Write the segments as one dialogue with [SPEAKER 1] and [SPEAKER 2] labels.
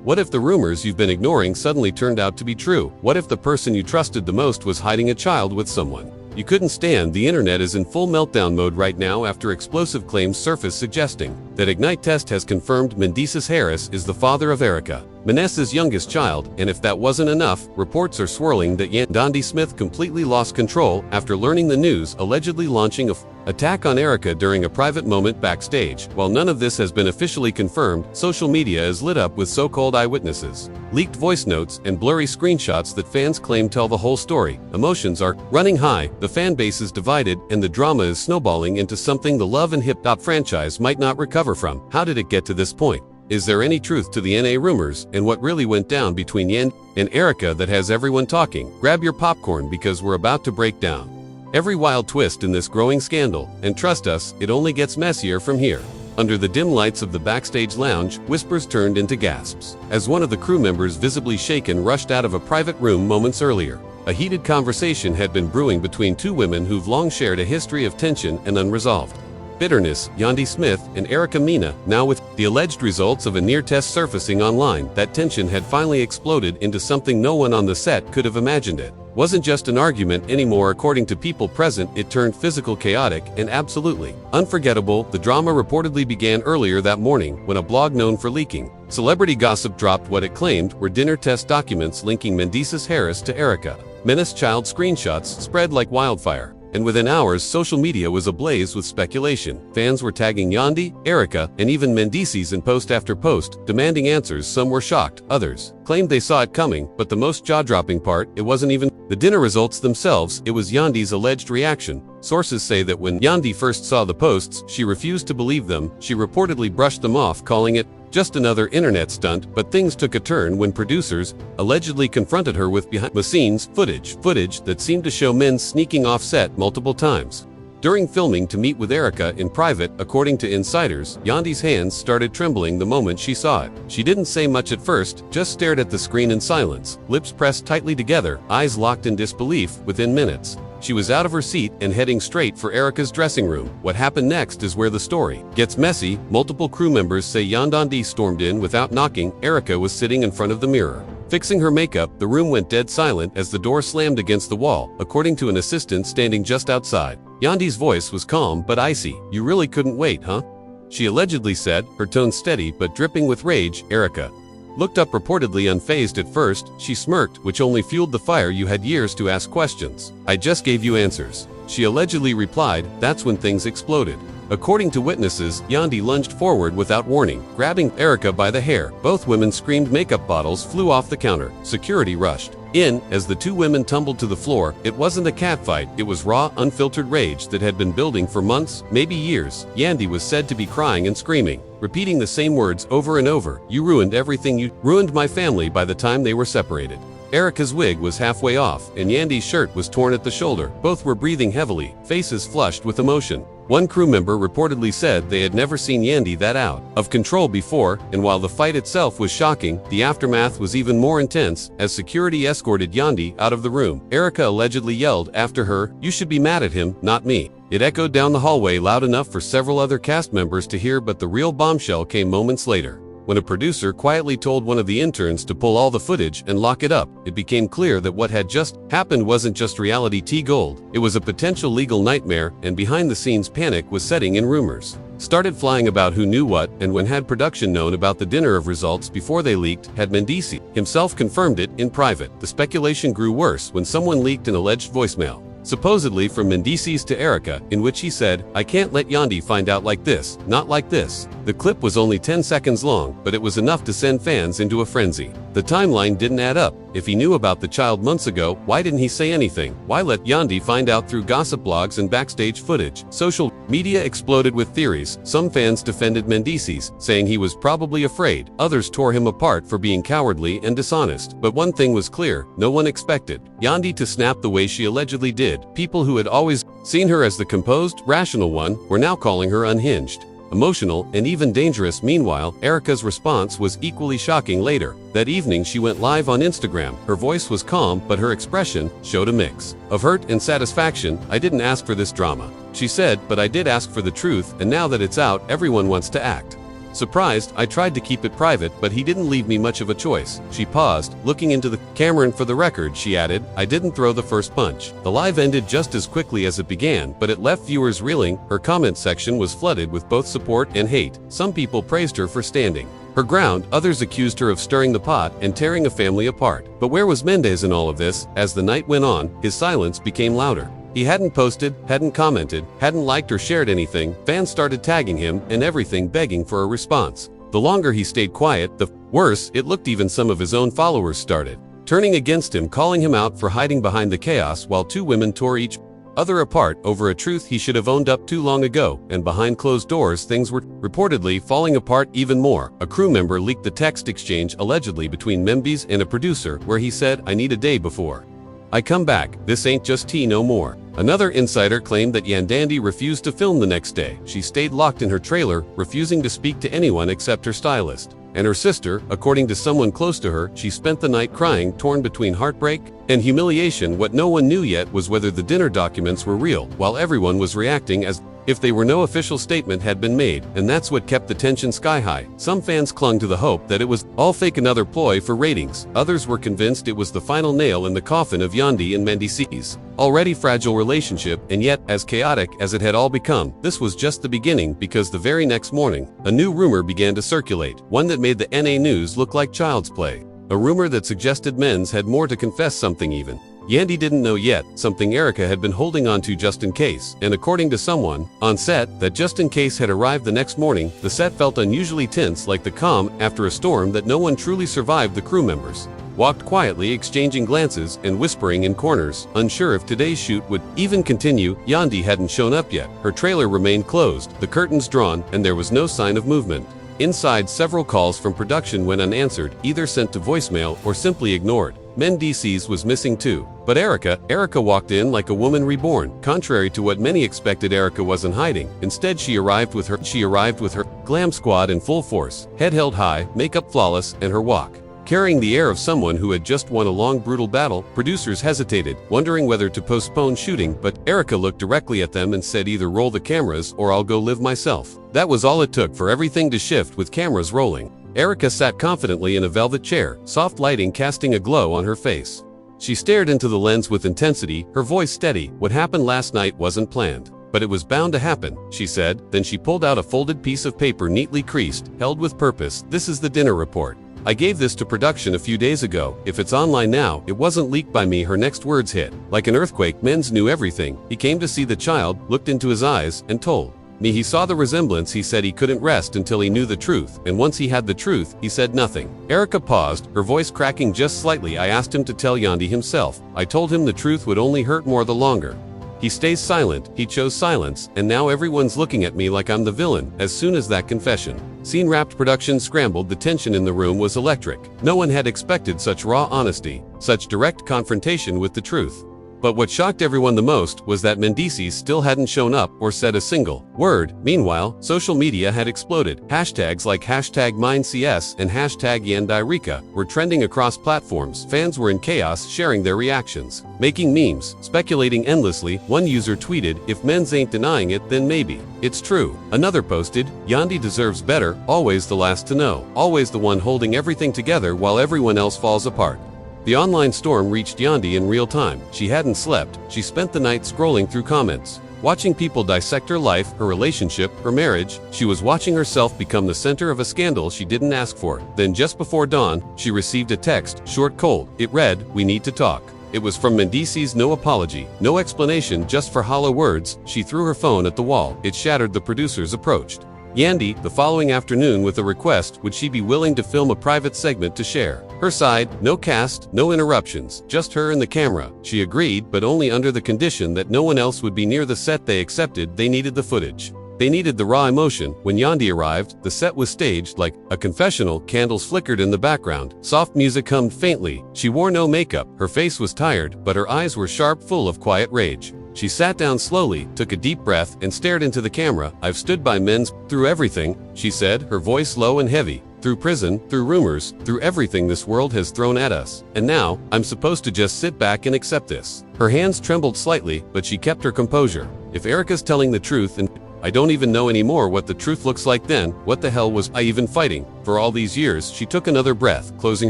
[SPEAKER 1] What if the rumors you've been ignoring suddenly turned out to be true? What if the person you trusted the most was hiding a child with someone you couldn't stand? The internet is in full meltdown mode right now after explosive claims surface suggesting that Ignite test has confirmed Mendeecees Harris is the father of Erica Mena's youngest child, and if that wasn't enough, reports are swirling that Yandy Smith completely lost control after learning the news, allegedly launching a attack on Erica during a private moment backstage. While none of this has been officially confirmed, social media is lit up with so-called eyewitnesses, leaked voice notes, and blurry screenshots that fans claim tell the whole story. Emotions are running high, the fan base is divided, and the drama is snowballing into something the love and hip-hop franchise might not recover from. How did it get to this point? Is there any truth to the NA rumors, and what really went down between Yandy and Erica that has everyone talking? Grab your popcorn because we're about to break down every wild twist in this growing scandal, and trust us, it only gets messier from here. Under the dim lights of the backstage lounge, whispers turned into gasps as one of the crew members, visibly shaken, rushed out of a private room moments earlier. A heated conversation had been brewing between two women who've long shared a history of tension and unresolved bitterness, Yandy Smith and Erica Mena. Now, with the alleged results of a near test surfacing online, that tension had finally exploded into something no one on the set could have imagined. It wasn't just an argument anymore. According to people present, it turned physical, chaotic, and absolutely unforgettable. The drama reportedly began earlier that morning when a blog known for leaking celebrity gossip dropped what it claimed were dinner test documents linking Mendeecees Harris to Erica Mena's child. Screenshots spread like wildfire, and within hours, social media was ablaze with speculation. Fans were tagging Yandy, Erica, and even Mendeecees in post after post, demanding answers. Some were shocked, others claimed they saw it coming, but the most jaw-dropping part, it wasn't even the dinner results themselves, it was Yandy's alleged reaction. Sources say that when Yandy first saw the posts, she refused to believe them. She reportedly brushed them off, calling it just another internet stunt. But things took a turn when producers allegedly confronted her with behind-the-scenes footage that seemed to show men sneaking off set multiple times during filming to meet with Erica in private. According to insiders, Yandy's hands started trembling the moment she saw it. She didn't say much at first, just stared at the screen in silence, lips pressed tightly together, eyes locked in disbelief. Within minutes, she was out of her seat and heading straight for Erica's dressing room. What happened next is where the story gets messy. Multiple crew members say Yandy stormed in without knocking. Erica was sitting in front of the mirror, fixing her makeup. The room went dead silent as the door slammed against the wall. According to an assistant standing just outside, Yandy's voice was calm but icy. "You really couldn't wait, huh?" she allegedly said, her tone steady but dripping with rage. Erica looked up, reportedly unfazed at first. She smirked, which only fueled the fire. "You had years to ask questions. I just gave you answers," she allegedly replied. That's when things exploded. According to witnesses, Yandy lunged forward without warning, grabbing Erica by the hair. Both women screamed. Makeup bottles flew off the counter. Security rushed in as the two women tumbled to the floor. It wasn't a catfight, it was raw, unfiltered rage that had been building for months, maybe years. Yandy was said to be crying and screaming, repeating the same words over and over. "You ruined everything. You ruined my family." By the time they were separated, Erica's wig was halfway off, and Yandy's shirt was torn at the shoulder. Both were breathing heavily, faces flushed with emotion. One crew member reportedly said they had never seen Yandy that out of control before, and while the fight itself was shocking, the aftermath was even more intense. As security escorted Yandy out of the room, Erica allegedly yelled after her, "You should be mad at him, not me." It echoed down the hallway loud enough for several other cast members to hear, but the real bombshell came moments later. When a producer quietly told one of the interns to pull all the footage and lock it up, it became clear that what had just happened wasn't just reality gold. It was a potential legal nightmare, and behind-the-scenes panic was setting in. Rumors started flying about who knew what, and when had production known about the dinner of results before they leaked? Had Mendeecees himself confirmed it in private? The speculation grew worse when someone leaked an alleged voicemail, supposedly from Mendeecees to Erica, in which he said, "I can't let Yandy find out like this, not like this." The clip was only 10 seconds long, but it was enough to send fans into a frenzy. The timeline didn't add up. If he knew about the child months ago, why didn't he say anything? Why let Yandy find out through gossip blogs and backstage footage? Social media exploded with theories. Some fans defended Mendeecees, saying he was probably afraid. Others tore him apart for being cowardly and dishonest. But one thing was clear, no one expected Yandy to snap the way she allegedly did. People who had always seen her as the composed, rational one were now calling her unhinged, emotional, and even dangerous. Meanwhile, Erica's response was equally shocking. Later that evening, she went live on Instagram. Her voice was calm, but her expression showed a mix of hurt and satisfaction. "I didn't ask for this drama," she said, "but I did ask for the truth, and now that it's out, everyone wants to act Surprised, I tried to keep it private, but he didn't leave me much of a choice. She paused, looking into the camera, and for the record, she added, I didn't throw the first punch. The live ended just as quickly as it began, but it left viewers reeling. Her comment section was flooded with both support and hate. Some people praised her for standing her ground, others accused her of stirring the pot and tearing a family apart. But where was Mendeecees in all of this? As the night went on, his silence became louder. He hadn't posted, hadn't commented, hadn't liked or shared anything. Fans started tagging him and everything, begging for a response. The longer he stayed quiet, the worse it looked. Even some of his own followers started turning against him, calling him out for hiding behind the chaos, while two women tore each other apart over a truth he should have owned up too long ago. And behind closed doors, things were reportedly falling apart even more. A crew member leaked the text exchange allegedly between Mendeecees and a producer, where he said, I need a day before I come back. This ain't just tea no more. Another insider claimed that Yandy refused to film the next day. She stayed locked in her trailer, refusing to speak to anyone except her stylist and her sister. According to someone close to her, she spent the night crying, torn between heartbreak and humiliation. What no one knew yet was whether the dinner documents were real, while everyone was reacting as if they were. No official statement had been made, and that's what kept the tension sky high. Some fans clung to the hope that it was all fake, another ploy for ratings. Others were convinced it was the final nail in the coffin of Yandy and Mendeecees' already fragile relationship. And yet, as chaotic as it had all become, this was just the beginning, because the very next morning, a new rumor began to circulate, one that made the NA news look like child's play. A rumor that suggested Mendeecees had more to confess, something even Yandy didn't know yet, something Erica had been holding on to just in case. And according to someone on set, that just in case had arrived the next morning. The set felt unusually tense, like the calm after a storm that no one truly survived. The crew members walked quietly, exchanging glances and whispering in corners, unsure if today's shoot would even continue. Yandy hadn't shown up yet. Her trailer remained closed, the curtains drawn, and there was no sign of movement. Inside, several calls from production went unanswered, either sent to voicemail or simply ignored. Mendeecees was missing too. But Erica walked in like a woman reborn. Contrary to what many expected, Erica wasn't hiding. Instead, she arrived with her glam squad in full force, head held high, makeup flawless, and her walk carrying the air of someone who had just won a long, brutal battle. Producers hesitated, wondering whether to postpone shooting, but Erica looked directly at them and said, either roll the cameras or I'll go live myself. That was all it took for everything to shift. With cameras rolling, Erica sat confidently in a velvet chair, soft lighting casting a glow on her face. She stared into the lens with intensity, her voice steady. What happened last night wasn't planned, but it was bound to happen, she said. Then she pulled out a folded piece of paper, neatly creased, held with purpose. This is the dinner report. I gave this to production a few days ago. If it's online now, it wasn't leaked by me. Her next words hit like an earthquake. Mendeecees knew everything. He came to see the child, looked into his eyes, and told me he saw the resemblance. He said he couldn't rest until he knew the truth, and once he had the truth, he said nothing. Erica paused, her voice cracking just slightly. I asked him to tell Yandy himself. I told him the truth would only hurt more the longer he stays silent. He chose silence, and now everyone's looking at me like I'm the villain. As soon as that confession scene wrapped, production scrambled. The tension in the room was electric. No one had expected such raw honesty, such direct confrontation with the truth. But what shocked everyone the most was that Mendeecees still hadn't shown up or said a single word. Meanwhile, social media had exploded. Hashtags like #MindCS and #Yandy were trending across platforms. Fans were in chaos, sharing their reactions, making memes, speculating endlessly. One user tweeted, if Mendeecees ain't denying it, then maybe it's true. Another posted, Yandy deserves better, always the last to know, always the one holding everything together while everyone else falls apart. The online storm reached Yandy in real time. She hadn't slept. She spent the night scrolling through comments, watching people dissect her life, her relationship, her marriage. She was watching herself become the center of a scandal she didn't ask for. Then just before dawn, she received a text, short, cold. It read, we need to talk. It was from Mendeecees. No apology, no explanation, just for hollow words. She threw her phone at the wall. It shattered. The producers approached Yandy the following afternoon with a request. Would she be willing to film a private segment to share her side? No cast, no interruptions, just her and the camera. She agreed, but only under the condition that no one else would be near the set. They accepted. They needed the footage. They needed the raw emotion. When Yandy arrived, the set was staged like a confessional. Candles flickered in the background. Soft music hummed faintly. She wore no makeup. Her face was tired, but her eyes were sharp, full of quiet rage. She sat down slowly, took a deep breath, and stared into the camera. I've stood by Mendeecees through everything, she said, her voice low and heavy. Through prison, through rumors, through everything this world has thrown at us. And now, I'm supposed to just sit back and accept this. Her hands trembled slightly, but she kept her composure. If Erica's telling the truth, and I don't even know anymore what the truth looks like then. What the hell was I even fighting? For all these years, she took another breath, closing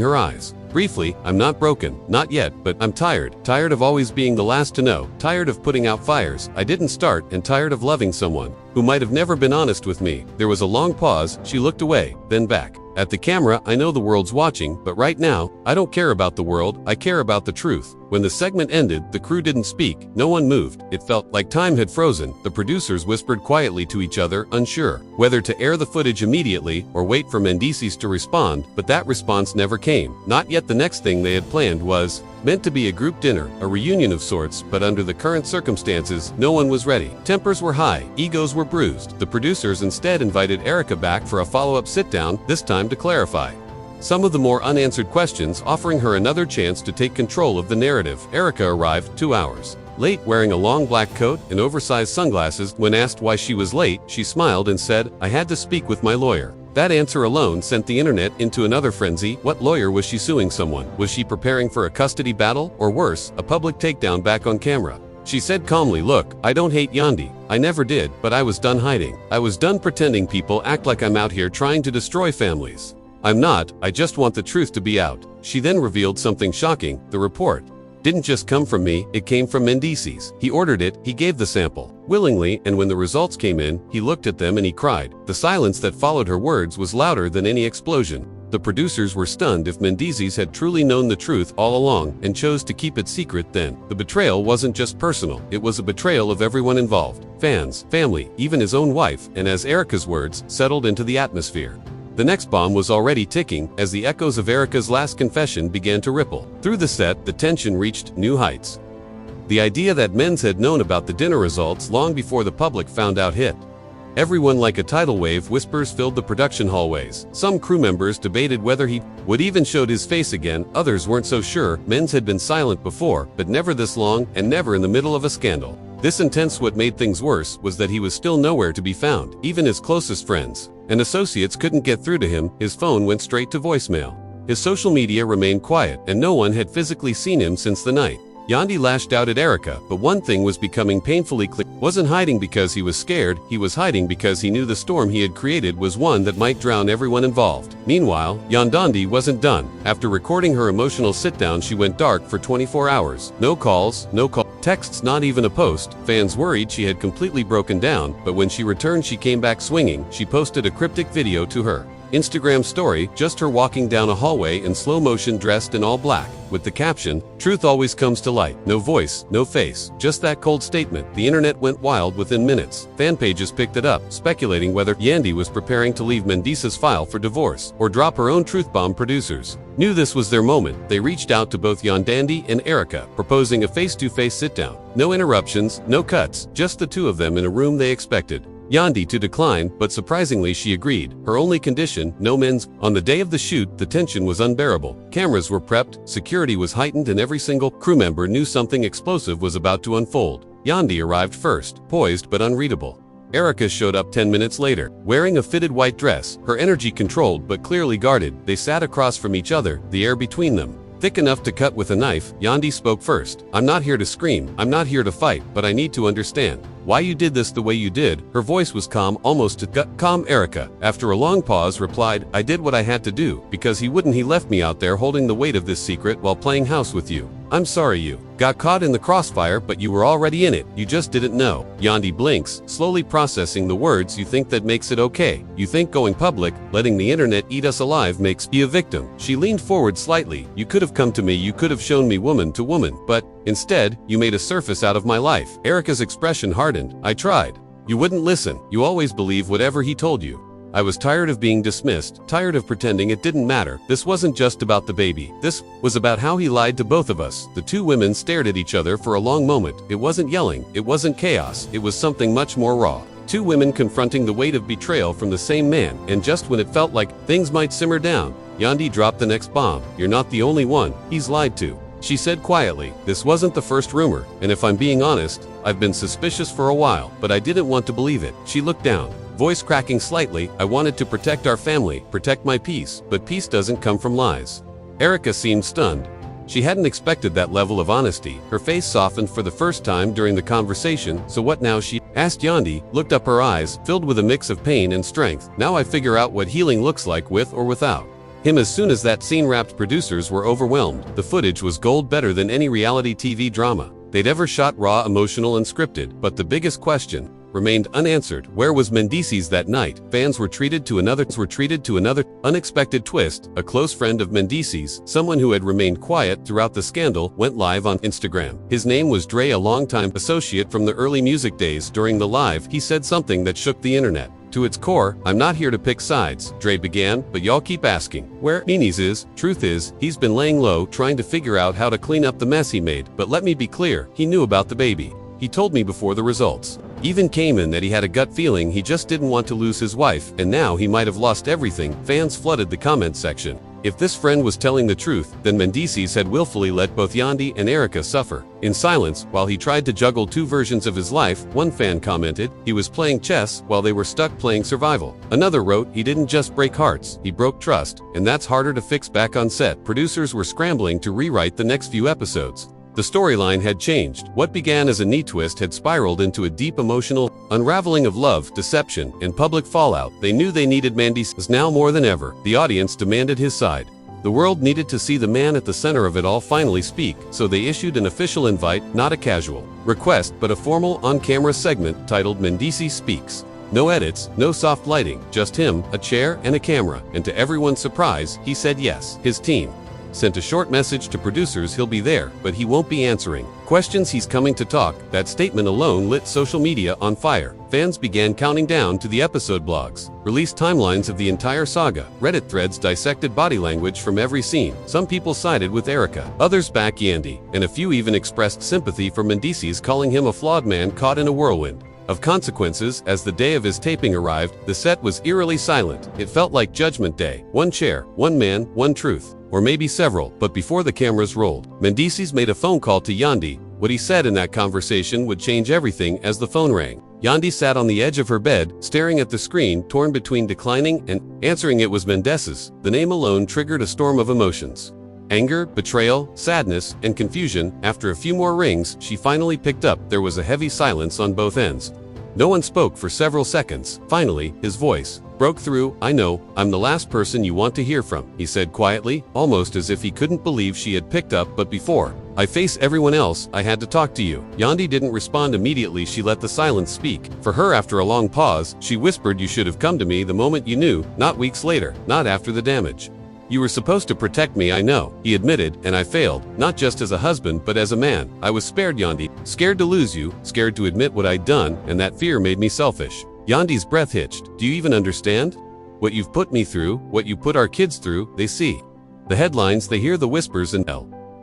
[SPEAKER 1] her eyes. Briefly, I'm not broken, not yet, but I'm tired. Tired of always being the last to know, tired of putting out fires I didn't start, and tired of loving someone who might have never been honest with me. There was a long pause, she looked away, then back. At the camera, I know the world's watching, but right now, I don't care about the world, I care about the truth. When the segment ended, the crew didn't speak, no one moved. It felt like time had frozen. The producers whispered quietly to each other, unsure whether to air the footage immediately or wait for Mendeecees to respond, but that response never came. Not yet. The next thing they had planned was meant to be a group dinner, a reunion of sorts, but under the current circumstances, no one was ready. Tempers were high, egos were bruised. The producers instead invited Erica back for a follow-up sit-down, this time to clarify some of the more unanswered questions, offering her another chance to take control of the narrative. Erica arrived 2 hours late, wearing a long black coat and oversized sunglasses. When asked why she was late, she smiled and said, "I had to speak with my lawyer." That answer alone sent the internet into another frenzy. What lawyer was she suing? Someone? Was she preparing for a custody battle? Or worse, a public takedown back on camera? She said calmly, "Look, I don't hate Yandy. I never did, but I was done hiding. I was done pretending. People act like I'm out here trying to destroy families. I'm not. I just want the truth to be out." She then revealed something shocking. The report didn't just come from me, it came from Mendeecees. He ordered it, he gave the sample willingly, and when the results came in, he looked at them and he cried. The silence that followed her words was louder than any explosion. The producers were stunned. If Mendeecees had truly known the truth all along and chose to keep it secret, then the betrayal wasn't just personal, it was a betrayal of everyone involved. Fans, family, even his own wife, and as Erica's words settled into the atmosphere, the next bomb was already ticking. As the echoes of Erica's last confession began to ripple through the set, the tension reached new heights. The idea that Men's had known about the dinner results long before the public found out hit everyone like a tidal wave. Whispers filled the production hallways. Some crew members debated whether he would even show his face again. Others weren't so sure. Men's had been silent before, but never this long, and never in the middle of a scandal this intense. What made things worse was that he was still nowhere to be found. Even his closest friends and associates couldn't get through to him. His phone went straight to voicemail. His social media remained quiet, and no one had physically seen him since the night Yandy lashed out at Erica. But one thing was becoming painfully clear. Wasn't hiding because he was scared, he was hiding because he knew the storm he had created was one that might drown everyone involved. Meanwhile, Yandy wasn't done. After recording her emotional sit-down, she went dark for 24 hours. No calls, no texts, not even a post. Fans worried she had completely broken down, but when she returned, she came back swinging. She posted a cryptic video to her Instagram story, just her walking down a hallway in slow motion, dressed in all black, with the caption, "Truth always comes to light." No voice, no face, just that cold statement. The internet went wild within minutes. Fan pages picked it up, speculating whether Yandy was preparing to leave Mendeecees' file for divorce or drop her own truth bomb. Producers knew this was their moment. They reached out to both Yandy and Erica, proposing a face-to-face sit-down. No interruptions, no cuts, just the two of them in a room. They expected Yandy to decline, but surprisingly she agreed. Her only condition, no men's. On the day of the shoot, the tension was unbearable. Cameras were prepped, security was heightened, and every single crew member knew something explosive was about to unfold. Yandy arrived first, poised but unreadable. Erica showed up 10 minutes later, wearing a fitted white dress, her energy controlled but clearly guarded. They sat across from each other, the air between them thick enough to cut with a knife. Yandy spoke first. "I'm not here to scream, I'm not here to fight, but I need to understand why you did this the way you did." Her voice was calm, almost to gut calm. Erica, after a long pause, replied, "I did what I had to do, because he left me out there holding the weight of this secret while playing house with you. I'm sorry you got caught in the crossfire, but you were already in it, you just didn't know." Yandy blinks, slowly processing the words. "You think that makes it okay? You think going public, letting the internet eat us alive, makes you a victim?" She leaned forward slightly. "You could have come to me, you could have shown me woman to woman, but instead, you made a surface out of my life." Erica's expression hardened. "I tried. You wouldn't listen. You always believe whatever he told you. I was tired of being dismissed, tired of pretending it didn't matter. This wasn't just about the baby. This was about how he lied to both of us." The two women stared at each other for a long moment. It wasn't yelling, it wasn't chaos, it was something much more raw. Two women confronting the weight of betrayal from the same man, and just when it felt like things might simmer down, Yandy dropped the next bomb. "You're not the only one he's lied to," she said quietly. "This wasn't the first rumor, and if I'm being honest, I've been suspicious for a while, but I didn't want to believe it." She looked down, voice cracking slightly. "I wanted to protect our family, protect my peace, but peace doesn't come from lies." Erica seemed stunned. She hadn't expected that level of honesty. Her face softened for the first time during the conversation. "So what now?" she asked. Yandy looked up, her eyes filled with a mix of pain and strength. "Now I figure out what healing looks like with or without him." As soon as that scene wrapped, producers were overwhelmed. The footage was gold, better than any reality TV drama they'd ever shot, raw, emotional, and scripted. But the biggest question remained unanswered. Where was Mendeecees that night? Fans were treated to another unexpected twist. A close friend of Mendeecees, someone who had remained quiet throughout the scandal, went live on Instagram. His name was Dre, a longtime associate from the early music days. During the live, he said something that shook the internet to its core. "I'm not here to pick sides," Dre began, "but y'all keep asking where Mendeecees is. Truth is, he's been laying low, trying to figure out how to clean up the mess he made. But let me be clear, he knew about the baby. He told me before the results even came in that he had a gut feeling he just didn't want to lose his wife, and now he might have lost everything." Fans flooded the comment section. If this friend was telling the truth, then Mendeecees had willfully let both Yandy and Erica suffer in silence while he tried to juggle two versions of his life. One fan commented, "He was playing chess while they were stuck playing survival." Another wrote, "He didn't just break hearts, he broke trust, and that's harder to fix back on set." Producers were scrambling to rewrite the next few episodes. The storyline had changed. What began as a neat twist had spiraled into a deep emotional unraveling of love, deception, and public fallout. They knew they needed Mendeecees now more than ever. The audience demanded his side. The world needed to see the man at the center of it all finally speak, so they issued an official invite, not a casual request, but a formal on-camera segment titled Mendeecees Speaks. No edits, no soft lighting, just him, a chair, and a camera. And to everyone's surprise, he said yes. His team sent a short message to producers. He'll be there, but he won't be answering questions. He's coming to talk. That statement alone lit social media on fire. Fans began counting down to the episode. Blogs released timelines of the entire saga. Reddit threads dissected body language from every scene. Some people sided with Erica, others backed Yandy, and a few even expressed sympathy for Mendeecees, calling him a flawed man caught in a whirlwind of consequences. As the day of his taping arrived, the set was eerily silent. It felt like Judgment Day. One chair, one man, one truth. Or maybe several. But before the cameras rolled, Mendeecees made a phone call to Yandy. What he said in that conversation would change everything. As the phone rang, Yandy sat on the edge of her bed, staring at the screen, torn between declining and answering. It was Mendeecees. The name alone triggered a storm of emotions. Anger, betrayal, sadness, and confusion. After a few more rings, she finally picked up. There was a heavy silence on both ends. No one spoke for several seconds. Finally, his voice broke through. "I know, I'm the last person you want to hear from," he said quietly, almost as if he couldn't believe she had picked up. "But before I face everyone else, I had to talk to you." Yandy didn't respond immediately. She let the silence speak for her. After a long pause, she whispered, "You should have come to me the moment you knew, not weeks later, not after the damage. You were supposed to protect me." "I know," he admitted, "and I failed, not just as a husband but as a man. I was spared, Yandy. Scared to lose you, scared to admit what I'd done, and that fear made me selfish." Yandy's breath hitched. "Do you even understand what you've put me through, what you put our kids through? They see the headlines, they hear the whispers, and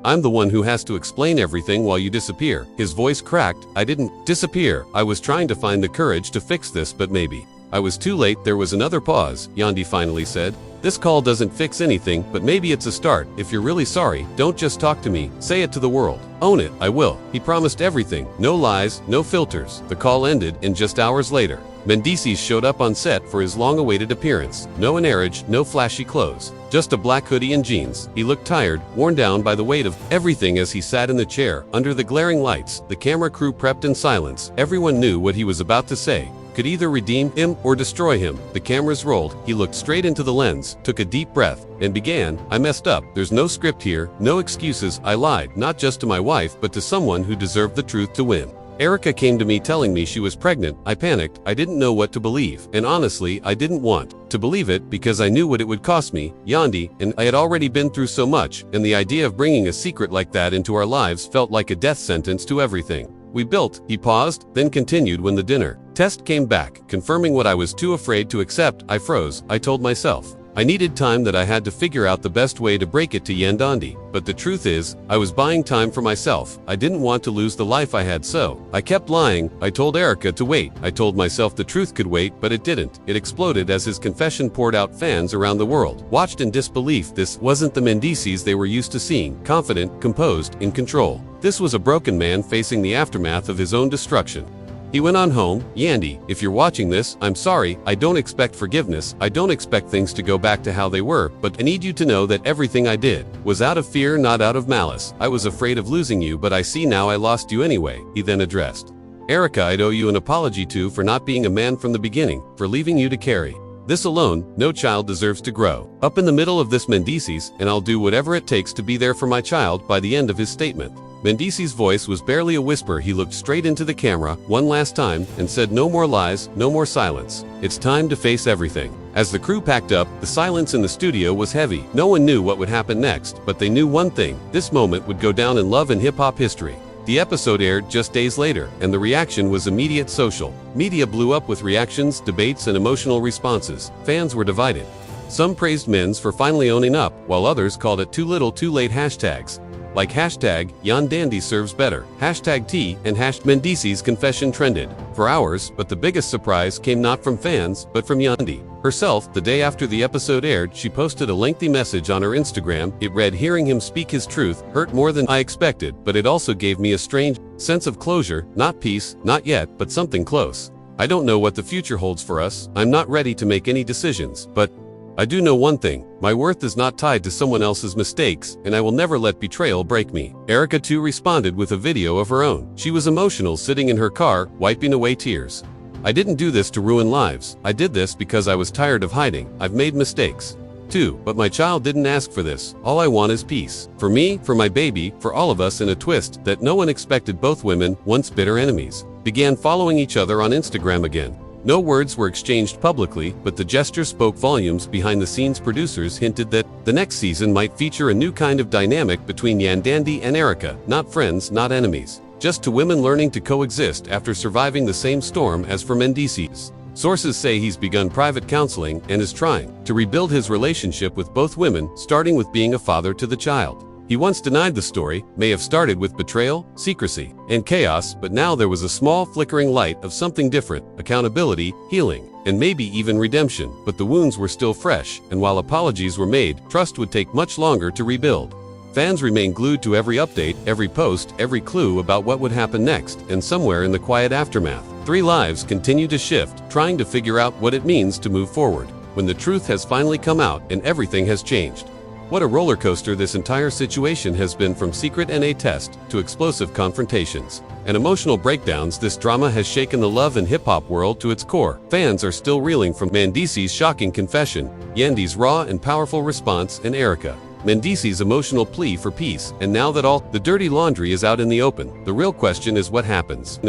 [SPEAKER 1] I'm the one who has to explain everything while you disappear." His voice cracked. "I didn't disappear. I was trying to find the courage to fix this, but maybe I was too late." There was another pause. Yandy finally said, "This call doesn't fix anything, but maybe it's a start. If you're really sorry, don't just talk to me. Say it to the world. Own it." "I will." He promised everything. No lies, no filters. The call ended, and just hours later, Mendeecees showed up on set for his long-awaited appearance. No marriage, no flashy clothes. Just a black hoodie and jeans. He looked tired, worn down by the weight of everything. As he sat in the chair, under the glaring lights, the camera crew prepped in silence. Everyone knew what he was about to say could either redeem him or destroy him. The cameras rolled. He looked straight into the lens, took a deep breath, and began, "I messed up. There's no script here, no excuses. I lied, not just to my wife, but to someone who deserved the truth to win. Erica came to me telling me she was pregnant. I panicked. I didn't know what to believe. And honestly, I didn't want to believe it because I knew what it would cost me, Yandy, and I had already been through so much, and the idea of bringing a secret like that into our lives felt like a death sentence to everything we built." He paused, then continued, "When the dinner test came back, confirming what I was too afraid to accept, I froze. I told myself I needed time, that I had to figure out the best way to break it to Yandy. But the truth is, I was buying time for myself. I didn't want to lose the life I had, so I kept lying. I told Erica to wait. I told myself the truth could wait, but it didn't." It exploded as his confession poured out. Fans around the world watched in disbelief. This wasn't the Mendeecees they were used to seeing, confident, composed, in control. This was a broken man facing the aftermath of his own destruction. He went on home, "Yandy, if you're watching this, I'm sorry, I don't expect forgiveness, I don't expect things to go back to how they were, but I need you to know that everything I did was out of fear, not out of malice. I was afraid of losing you, but I see now I lost you anyway," he then addressed. "Erica, I'd owe you an apology too for not being a man from the beginning, for leaving you to carry this alone. No child deserves to grow up in the middle of this, Mendeecees, and I'll do whatever it takes to be there for my child." By the end of his statement, Mendeecees' voice was barely a whisper. He looked straight into the camera one last time and said, "No more lies, no more silence. It's time to face everything." As the crew packed up, the silence in the studio was heavy. No one knew what would happen next, but they knew one thing: this moment would go down in love and hip-hop history. The episode aired just days later, and the reaction was immediate. Social media blew up with reactions, debates, and emotional responses. Fans were divided. Some praised Men's for finally owning up, while others called it too little too late. Hashtags like #Yandy serves better, #T, and #Mendeecees confession trended for hours, but the biggest surprise came not from fans, but from Yandy herself. The day after the episode aired, she posted a lengthy message on her Instagram. It read, "Hearing him speak his truth hurt more than I expected, but it also gave me a strange sense of closure, not peace, not yet, but something close. I don't know what the future holds for us. I'm not ready to make any decisions, but I do know one thing: my worth is not tied to someone else's mistakes, and I will never let betrayal break me." Erica too responded with a video of her own. She was emotional, sitting in her car, wiping away tears. "I didn't do this to ruin lives. I did this because I was tired of hiding. I've made mistakes too, but my child didn't ask for this. All I want is peace. For me, for my baby, for all of us." In a twist that no one expected, both women, once bitter enemies, began following each other on Instagram again. No words were exchanged publicly, but the gesture spoke volumes. Behind the scenes, producers hinted that the next season might feature a new kind of dynamic between Yandy and Erica. Not friends, not enemies, just two women learning to coexist after surviving the same storm. As for Mendeecees, sources say he's begun private counseling and is trying to rebuild his relationship with both women, starting with being a father to the child. He once denied the story may have started with betrayal, secrecy, and chaos, but now there was a small flickering light of something different: accountability, healing, and maybe even redemption. But the wounds were still fresh, and while apologies were made, trust would take much longer to rebuild. Fans remained glued to every update, every post, every clue about what would happen next, and somewhere in the quiet aftermath, three lives continue to shift, trying to figure out what it means to move forward, when the truth has finally come out and everything has changed. What a roller coaster this entire situation has been, from secret NA test to explosive confrontations and emotional breakdowns. This drama has shaken the love and hip-hop world to its core. Fans are still reeling from Mendeecees' shocking confession, Yandy's raw and powerful response, and Erica Mendeecees' emotional plea for peace. And now that all the dirty laundry is out in the open, the real question is what happens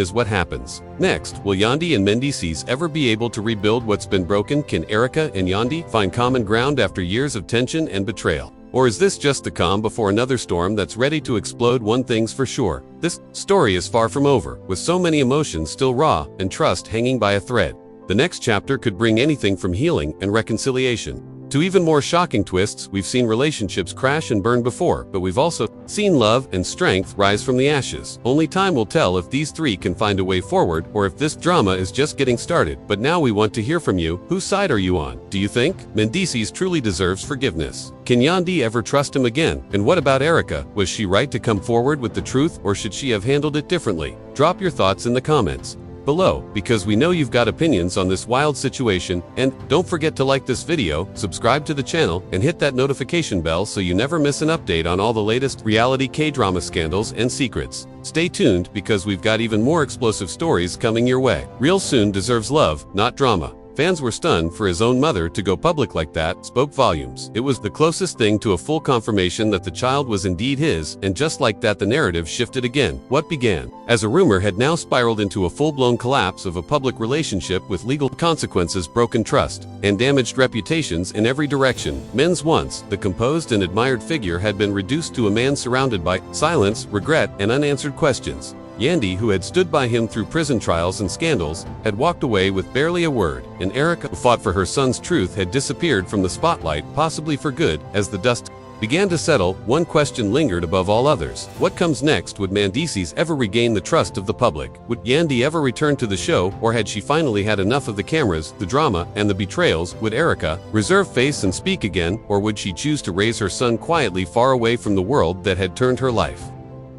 [SPEAKER 1] next. Will Yandy and Mendeecees ever be able to rebuild what's been broken? Can Erica and Yandy find common ground after years of tension and betrayal? Or is this just the calm before another storm that's ready to explode? One thing's for sure: this story is far from over, with so many emotions still raw and trust hanging by a thread. The next chapter could bring anything from healing and reconciliation to even more shocking twists. We've seen relationships crash and burn before, but we've also seen love and strength rise from the ashes. Only time will tell if these three can find a way forward, or if this drama is just getting started. But now we want to hear from you. Whose side are you on? Do you think Mendeecees truly deserves forgiveness? Can Yandy ever trust him again? And what about Erica? Was she right to come forward with the truth, or should she have handled it differently? Drop your thoughts in the comments below, because we know you've got opinions on this wild situation. And don't forget to like this video, subscribe to the channel, and hit that notification bell so you never miss an update on all the latest reality K-drama scandals and secrets. Stay tuned, because we've got even more explosive stories coming your way. Real Soon deserves love, not drama. Fans were stunned. For his own mother to go public like that spoke volumes. It was the closest thing to a full confirmation that the child was indeed his, and just like that, the narrative shifted again. What began as a rumor had now spiraled into a full-blown collapse of a public relationship, with legal consequences, broken trust, and damaged reputations in every direction. Men's once the composed and admired figure had been reduced to a man surrounded by silence, regret, and unanswered questions. Yandy, who had stood by him through prison trials and scandals, had walked away with barely a word, and Erica, who fought for her son's truth, had disappeared from the spotlight, possibly for good. As the dust began to settle, one question lingered above all others: what comes next? Would Mendeecees ever regain the trust of the public? Would Yandy ever return to the show, or had she finally had enough of the cameras, the drama, and the betrayals? Would Erica reserve face and speak again, or would she choose to raise her son quietly, far away from the world that had turned her life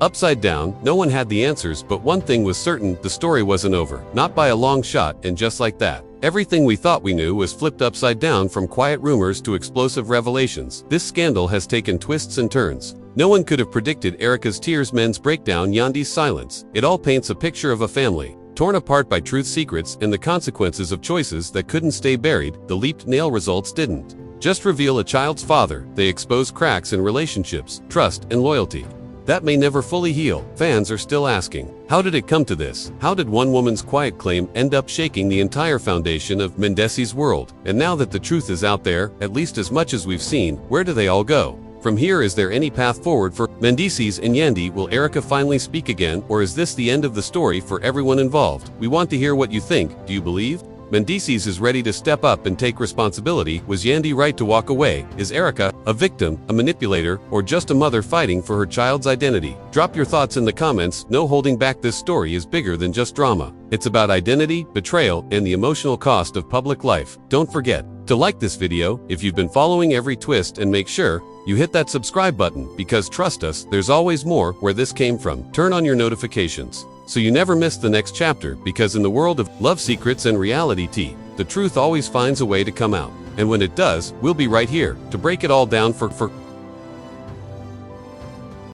[SPEAKER 1] Upside down, no one had the answers, but one thing was certain, the story wasn't over. Not by a long shot, and just like that, everything we thought we knew was flipped upside down, from quiet rumors to explosive revelations. This scandal has taken twists and turns. No one could have predicted Erica's tears, Men's breakdown, Yandy's silence. It all paints a picture of a family torn apart by truth secrets and the consequences of choices that couldn't stay buried. The leaped nail results didn't just reveal a child's father, they expose cracks in relationships, trust, and loyalty that may never fully heal. Fans are still asking, how did it come to this? How did one woman's quiet claim end up shaking the entire foundation of Mendeecees' world? And now that the truth is out there, at least as much as we've seen, where do they all go from here? Is there any path forward for Mendeecees and Yandy? Will Erica finally speak again, or is this the end of the story for everyone involved? We want to hear what you think. Do you believe Mendeecees is ready to step up and take responsibility? Was Yandy right to walk away? Is Erica a victim, a manipulator, or just a mother fighting for her child's identity? Drop your thoughts in the comments. No holding back. This story is bigger than just drama. It's about identity, betrayal, and the emotional cost of public life. Don't forget to like this video if you've been following every twist, and make sure you hit that subscribe button, because trust us, there's always more where this came from. Turn on your notifications so you never miss the next chapter, because in the world of love secrets and reality tea, the truth always finds a way to come out. And when it does, we'll be right here to break it all down for